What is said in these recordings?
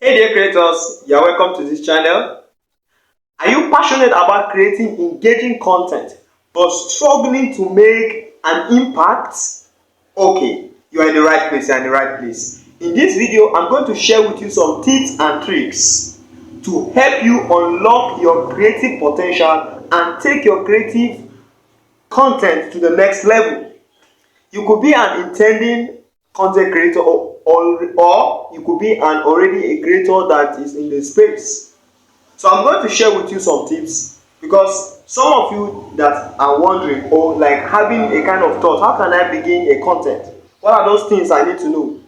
Hey there creators, you're welcome to this channel. Are you passionate about creating engaging content but struggling to make an impact? Okay, you are in the right place, you are in the right place. In this video, I'm going to share with you some tips and tricks to help you unlock your creative potential and take your creative content to the next level. You could be an intending content creator or you could be an already a creator that is in the space. So I'm going to share with you some tips because some of you that are wondering or like having a kind of thought, how can I begin a content? What are those things I need to know?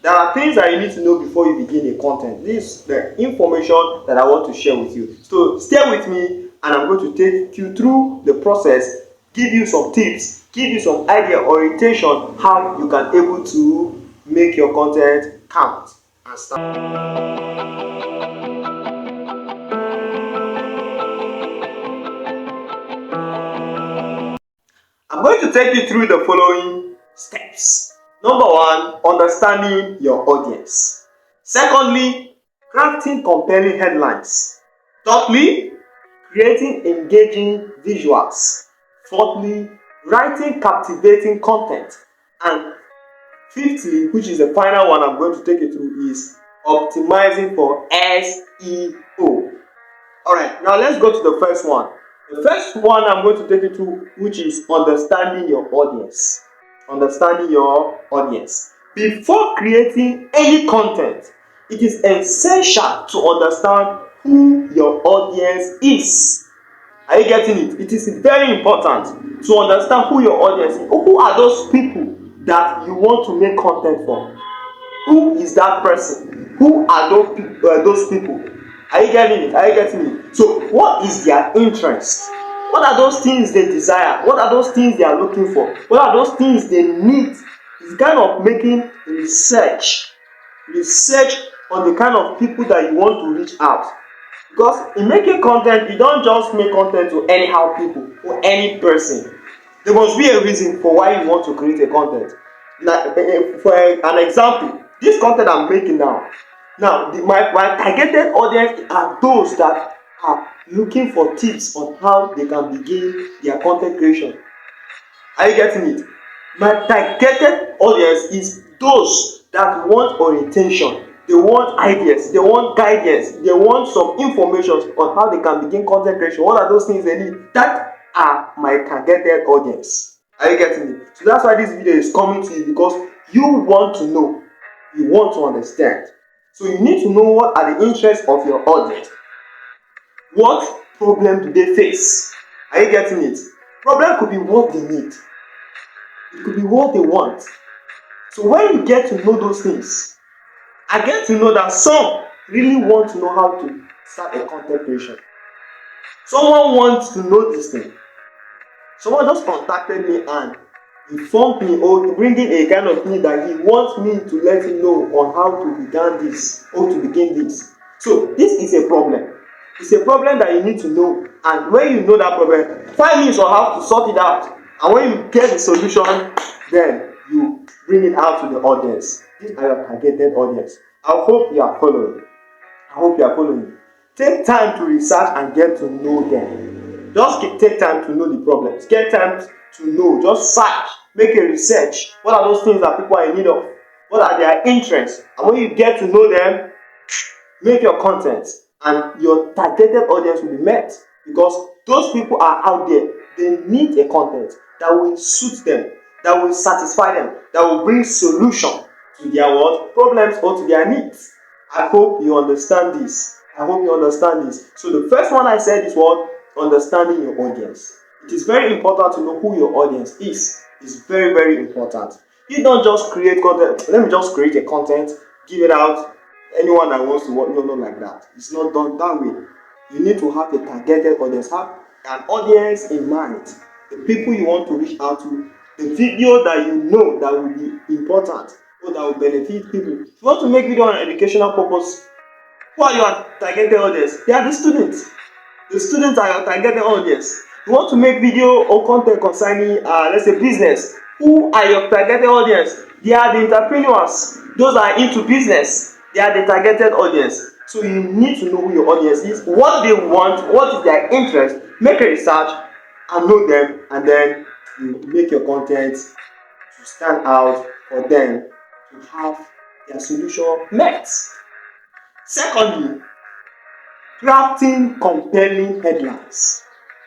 There are things that you need to know before you begin a content. This is the information that I want to share with you. So stay with me and I'm going to take you through the process, give you some tips, give you some idea, orientation, how you can able to make your content count and start. I'm going to take you through the following steps. Number one, understanding your audience. Secondly, crafting compelling headlines. Thirdly, creating engaging visuals. Fourthly, writing captivating content. And fifthly, which is the final one I'm going to take you through, is optimizing for SEO. Alright, now let's go to the first one. The first one I'm going to take you through, which is understanding your audience. Understanding your audience. Before creating any content, it is essential to understand who your audience is. Are you getting it? It is very important to understand who your audience is. Who are those people that you want to make content for? Who is that person? Who are those people? Are you getting it? Are you getting it? So what is their interest? What are those things they desire? What are those things they are looking for? What are those things they need? It's kind of making research on the kind of people that you want to reach out. Because in making content, you don't just make content to anyhow people or any person. There must be a reason for why you want to create a content. Like, for an example, this content I'm making now, my targeted audience are those that are looking for tips on how they can begin their content creation. Are you getting it? My targeted audience is those that want orientation, they want ideas, they want guidance, they want some information on how they can begin content creation. What are those things they need? That are my targeted audience. Are you getting it? So that's why this video is coming to you, because you want to know, you want to understand. So you need to know what are the interests of your audience. What problem do they face? Are you getting it? Problem could be what they need. It could be what they want. So when you get to know those things, I get to know that some really want to know how to start a content creation. Someone wants to know this thing. Someone just contacted me and informed me or bringing a kind of thing that he wants me to let him know on how to begin this or to begin this. So this is a problem. It's a problem that you need to know, and when you know that problem, find means on how to sort it out. And when you get the solution, then you bring it out to the audience. These are your targeted audience. I hope you are following. I hope you are following. Take time to research and get to know them. Just take time to know the problems. Get time to know. Just search. Make a research. What are those things that people are in need of? What are their interests? And when you get to know them, make your content and your targeted audience will be met, because those people are out there. They need a content that will suit them, that will satisfy them, that will bring solution to their problems or to their needs. I hope you understand this. I hope you understand this. So the first one I said is what? Understanding your audience. It is very important to know who your audience is. It's very, very important. You don't just create content. Let me just create a content, give it out. Anyone that wants to work, no, not like that. It's not done that way. You need to have a targeted audience. Have an audience in mind. The people you want to reach out to. The video that you know that will be important or that will benefit people. If you want to make video on an educational purpose, who are your targeted audience? They are the students. The students are your targeted audience. You want to make video or content concerning, let's say, business. Who are your targeted audience? They are the entrepreneurs. Those are into business. They are the targeted audience. So you need to know who your audience is, what they want, what is their interest. Make a research and know them, and then you make your content to stand out for them to have their solution met. Secondly, crafting compelling headlines.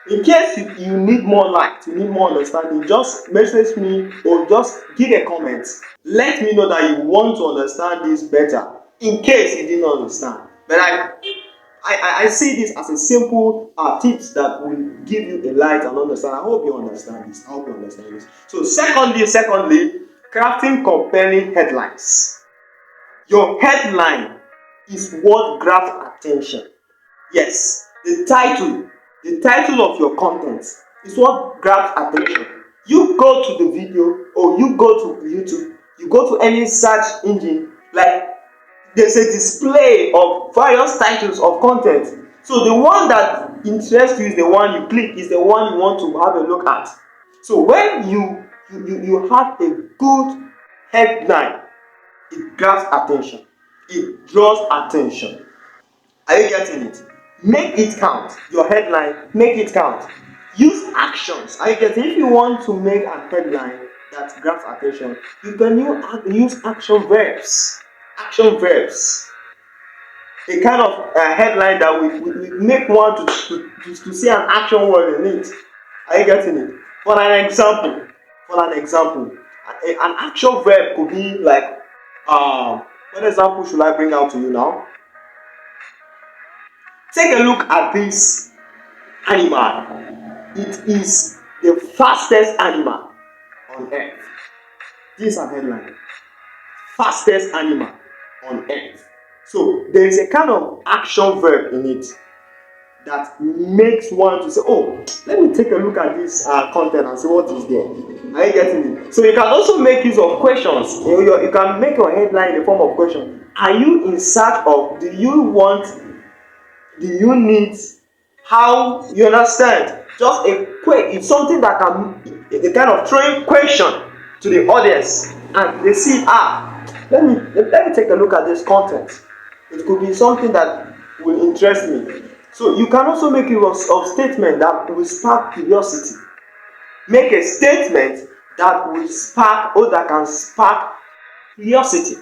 In case you need more light, you need more understanding, just message me or just give a comment. Let me know that you want to understand this better in case you didn't understand. But I see this as a simple tips that will give you a light and understand. I hope you understand this. So secondly, crafting compelling headlines. Your headline is what grabs attention. Yes, the title of your content is what grabs attention. You go to the video or you go to YouTube, you go to any search engine, like there's a display of various titles of content. So the one that interests you is the one you click, is the one you want to have a look at. So when you have a good headline, it grabs attention. It draws attention. Are you getting it? Make it count. Your headline, make it count. Use actions. Are you getting it? If you want to make a headline that grabs attention, you can use action verbs. Action verbs. A kind of headline that we make one to see an action word in it. Are you getting it? For an example, an action verb could be like, what example should I bring out to you now? Take a look at this animal. It is the fastest animal on earth. This is a headline. Fastest animal on earth. So there is a kind of action verb in it that makes one to say, oh, let me take a look at this content and see what is there. Are you getting it? So you can also make use of questions. You can make your headline in the form of question. Are you in search of, do you need, how, you understand? Just it's something that can, a kind of throwing question to the audience, and they see, let me take a look at this content. It could be something that will interest me. So you can also make use of statement that will spark curiosity. Make a statement that will spark, or that can spark curiosity.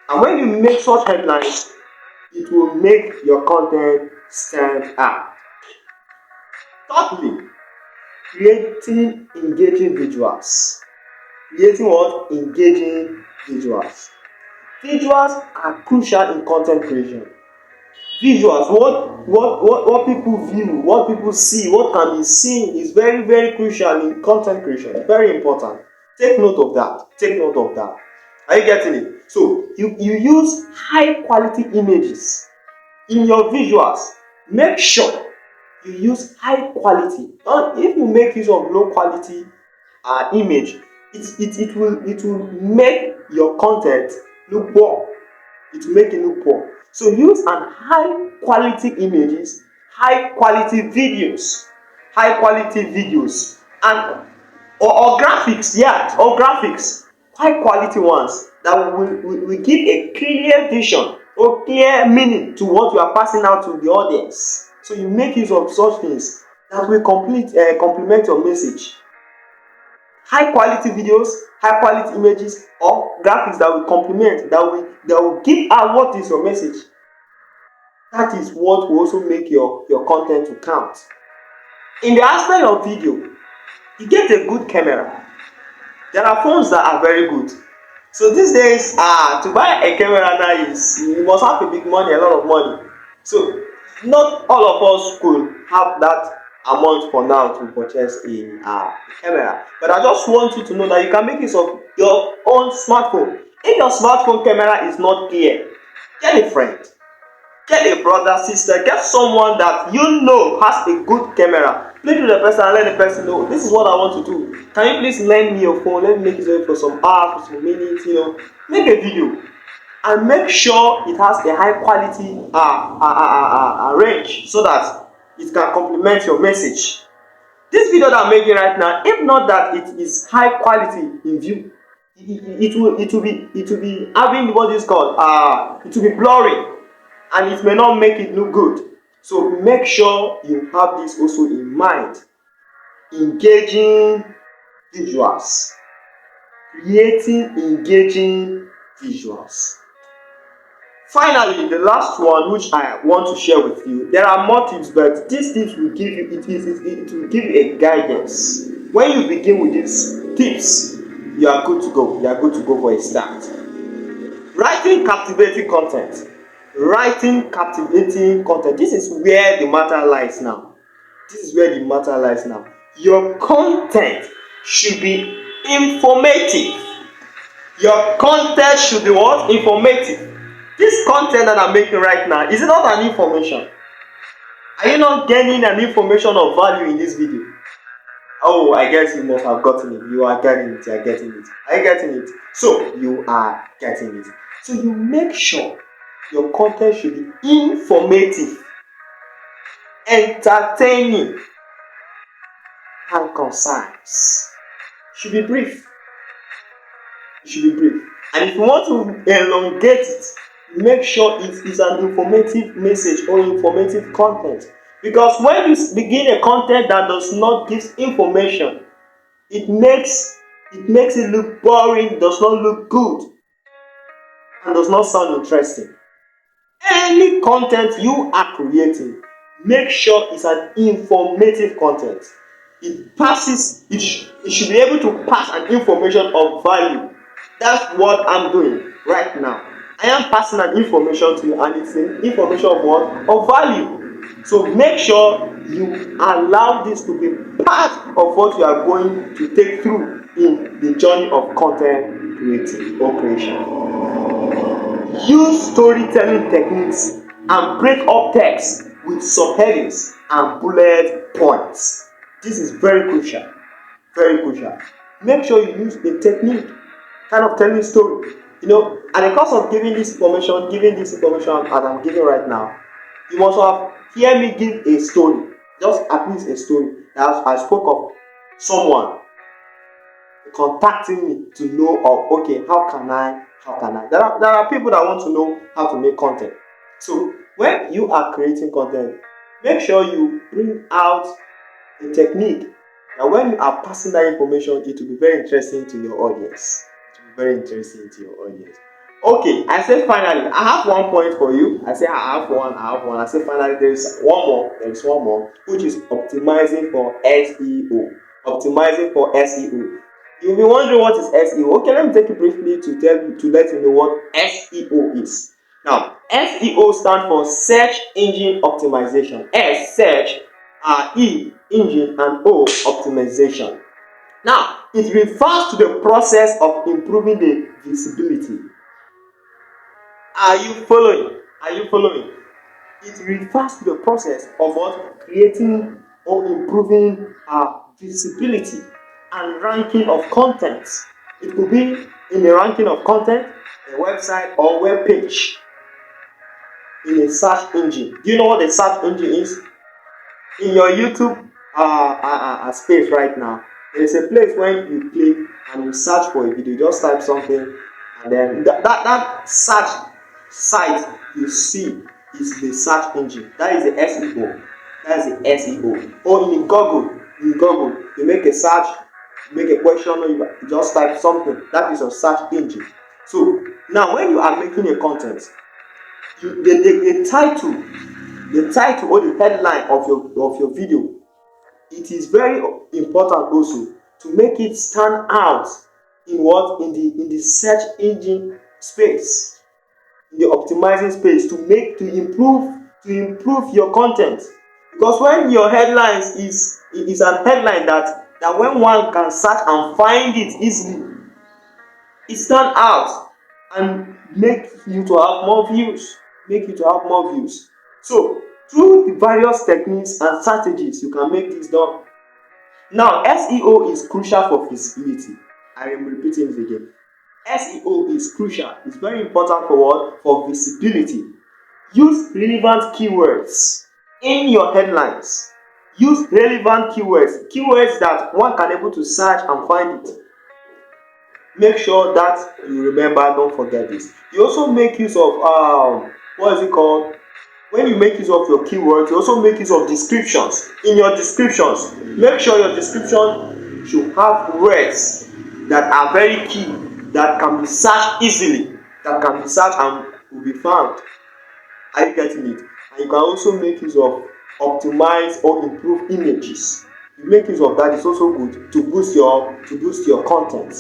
And when you make such headlines, it will make your content stand out. Thirdly, creating engaging visuals. Creating what? Engaging visuals. Visuals are crucial in content creation. Visuals, what people view, what people see, what can be seen is very, very crucial in content creation. Very important. Take note of that. Are you getting it? So you use high quality images in your visuals. Make sure you use high quality. If you make use of low quality image, it will make your content look poor. It will make it look poor. So use an high quality images, high quality videos, and or graphics, high quality ones that will give a clear vision or clear meaning to what you are passing out to the audience. So you make use of such things that will complement your message. High quality videos, high quality images, or graphics that will complement, that will give out what is your message. That is what will also make your content to count. In the aspect of video, you get a good camera. There are phones that are very good. So these days, to buy a camera now you must have a lot of money. So not all of us could have that amount for now to purchase a camera. But I just want you to know that you can make use of your own smartphone. If your smartphone camera is not clear, get a friend, get a brother, sister, get someone that you know has a good camera. Play with the person and let the person know, this is what I want to do. Can you please lend me your phone? Let me make it for some hours, for some minutes, Make a video and make sure it has a high quality range so that it can complement your message. This video that I'm making right now, if not that it is high quality in view, it will be having what is called it will be blurry, and it may not make it look good. So make sure you have this also in mind. Engaging visuals, creating engaging visuals. Finally, the last one which I want to share with you, there are more tips, but these tips will give you it will give you a guidance. When you begin with these tips, you are good to go. You are good to go for a start. Writing captivating content. Writing captivating content. This is where the matter lies now. This is where the matter lies now. Your content should be informative. Your content should be what? Informative. This content that I'm making right now, is it not an information? Are you not gaining an information of value in this video? Oh, I guess you must have gotten it. You are getting it. You are getting it. Are you getting it? So you are getting it. So you make sure your content should be informative, entertaining, and concise. Should be brief. It should be brief. And if you want to elongate it, make sure it is an informative message or informative content. Because when you begin a content that does not give information, it makes it look boring, does not look good, and does not sound interesting. Any content you are creating, make sure it's an informative content. It should be able to pass an information of value. That's what I'm doing right now. I am passing an information to you, and it's an information of what? Of value. So make sure you allow this to be part of what you are going to take through in the journey of content creating or creation. Use storytelling techniques and break up text with subheadings and bullet points. This is very crucial. Very crucial. Make sure you use a technique kind of telling story. You know, and the course of giving this information as I'm giving right now, you must have hear me give a story, just at least a story. As I spoke of someone contacting me to know of, okay, how can I? There are people that want to know how to make content. So when you are creating content, make sure you bring out a technique that when you are passing that information, it will be very interesting to your audience. Very interesting to your audience. Okay, I said finally, I have 1 point for you. I say I have one. I say finally, there is one more, which is optimizing for SEO. Optimizing for SEO. You'll be wondering what is SEO. Okay, let me take it briefly to let you know what SEO is. Now, SEO stands for search engine optimization. S, search, E, engine, and O, optimization. Now, it refers to the process of improving the visibility. Are you following? It refers to the process of what? Creating or improving visibility and ranking of content. It could be in the ranking of content, a website or web page, in a search engine. Do you know what a search engine is? In your YouTube space right now, there is a place when you click and you search for a video, just type something, and then that search site you see is the search engine. That is the SEO. Or in Google, you make a search, you make a question, or you just type something. That is a search engine. So now when you are making a content, the title or the headline of your video, it is very important also to make it stand out in the search engine space, in the optimizing space, to improve your content. Because when your headlines is an headline that when one can search and find it easily, it stand out and make you to have more views. So through the various techniques and strategies, you can make this done. Now, SEO is crucial for visibility. I am repeating it again. SEO is crucial. It's very important for what? For visibility. Use relevant keywords in your headlines. Use relevant keywords that one can able to search and find it. Make sure that you remember, don't forget this. You also make use of what is it called? When you make use of your keywords, you also make use of descriptions. In your descriptions, make sure your description should have words that are very key, that can be searched easily, that can be searched and will be found. Are you getting it? And you can also make use of optimize or improve images. You make use of that, is also good to boost your content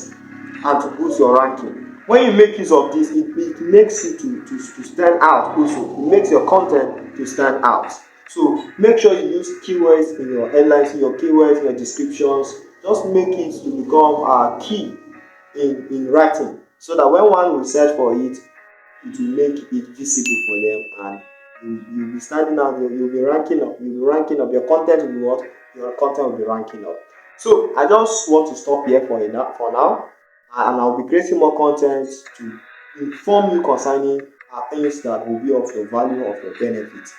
and to boost your ranking. When you make use of this, it makes you to stand out also. It makes your content to stand out. So make sure you use keywords in your headlines, in your keywords, in your descriptions. Just make it to become key in writing, so that when one will search for it, it will make it visible for them, and you'll be standing out. You'll be ranking up. You'll be ranking up. Your content will be what? Your content will be ranking up. So I just want to stop here for now, and I'll be creating more content to inform you concerning things that will be of your value, of your benefit.